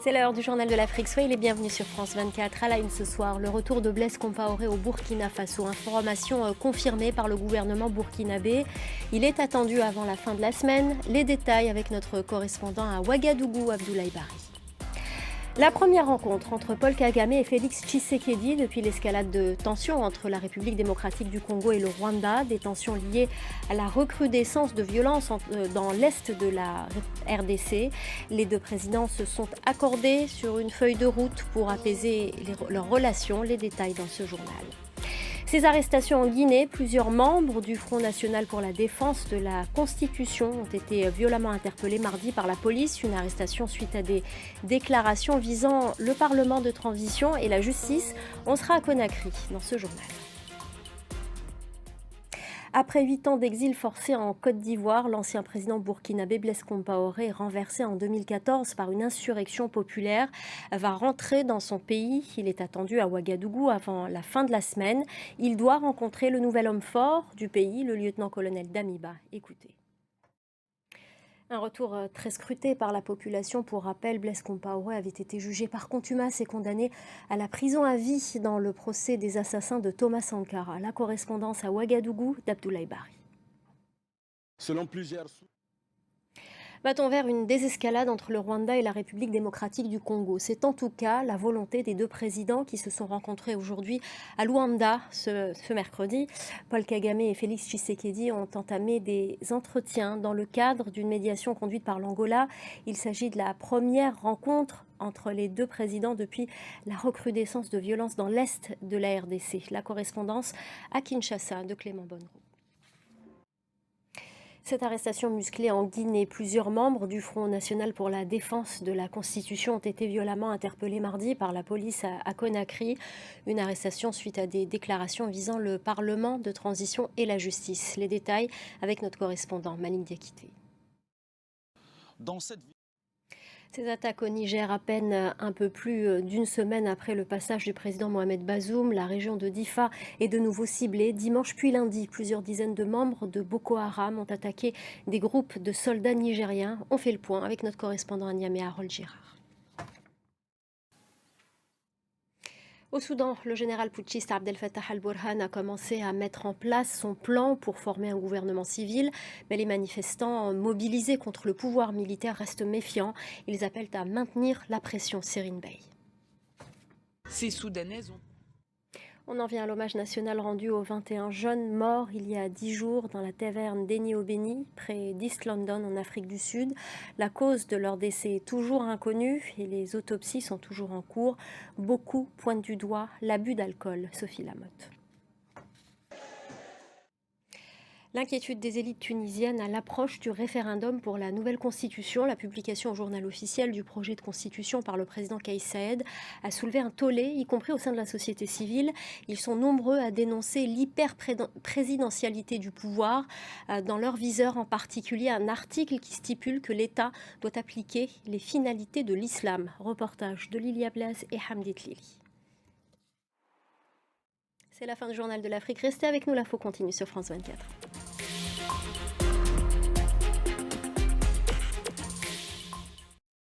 C'est l'heure du journal de l'Afrique. Soyez les bienvenus sur France 24. À la une ce soir, le retour de Blaise Compaoré au Burkina Faso. Information confirmée par le gouvernement burkinabé. Il est attendu avant la fin de la semaine. Les détails avec notre correspondant à Ouagadougou, Abdoulaye Bari. La première rencontre entre Paul Kagame et Félix Tshisekedi depuis l'escalade de tensions entre la République démocratique du Congo et le Rwanda, des tensions liées à la recrudescence de violences dans l'est de la RDC. Les deux présidents se sont accordés sur une feuille de route pour apaiser leurs relations. Les détails dans ce journal. Ces arrestations en Guinée, plusieurs membres du Front National pour la défense de la Constitution ont été violemment interpellés mardi par la police. Une arrestation suite à des déclarations visant le Parlement de transition et la justice. On sera à Conakry dans ce journal. Après 8 ans d'exil forcé en Côte d'Ivoire, l'ancien président burkinabé Blaise Compaoré, renversé en 2014 par une insurrection populaire, va rentrer dans son pays. Il est attendu à Ouagadougou avant la fin de la semaine. Il doit rencontrer le nouvel homme fort du pays, le lieutenant-colonel Damiba. Écoutez. Un retour très scruté par la population. Pour rappel, Blaise Compaoré avait été jugé par contumace et condamné à la prison à vie dans le procès des assassins de Thomas Sankara. La correspondance à Ouagadougou d'Abdoulaye Bari. Selon plusieurs... Va-t-on vers une désescalade entre le Rwanda et la République démocratique du Congo? C'est en tout cas la volonté des deux présidents qui se sont rencontrés aujourd'hui à Luanda ce mercredi. Paul Kagame et Félix Tshisekedi ont entamé des entretiens dans le cadre d'une médiation conduite par l'Angola. Il s'agit de la première rencontre entre les deux présidents depuis la recrudescence de violences dans l'est de la RDC. La correspondance à Kinshasa de Clément Bonneroux. Cette arrestation musclée en Guinée, plusieurs membres du Front National pour la défense de la Constitution ont été violemment interpellés mardi par la police à Conakry. Une arrestation suite à des déclarations visant le Parlement de transition et la justice. Les détails avec notre correspondant Malik Diakité. Ces attaques au Niger, à peine un peu plus d'une semaine après le passage du président Mohamed Bazoum, la région de Difa est de nouveau ciblée. Dimanche puis lundi, plusieurs dizaines de membres de Boko Haram ont attaqué des groupes de soldats nigériens. On fait le point avec notre correspondant à Niamey, Harold Girard. Au Soudan, le général putschiste Abdel Fattah al-Burhan a commencé à mettre en place son plan pour former un gouvernement civil. Mais les manifestants mobilisés contre le pouvoir militaire restent méfiants. Ils appellent à maintenir la pression. Serine Bey. Ces Soudanaises ont... On en vient à l'hommage national rendu aux 21 jeunes morts il y a 10 jours dans la taverne d'Eni-Obeni, près d'East London, en Afrique du Sud. La cause de leur décès est toujours inconnue et les autopsies sont toujours en cours. Beaucoup pointent du doigt l'abus d'alcool. Sophie Lamotte. L'inquiétude des élites tunisiennes à l'approche du référendum pour la nouvelle constitution. La publication au journal officiel du projet de constitution par le président Kais Saïed a soulevé un tollé, y compris au sein de la société civile. Ils sont nombreux à dénoncer l'hyper-présidentialité du pouvoir. Dans leur viseur en particulier, un article qui stipule que l'État doit appliquer les finalités de l'islam. Reportage de Lilia Blas et Hamdit Lili. C'est la fin du journal de l'Afrique. Restez avec nous, l'info continue sur France 24.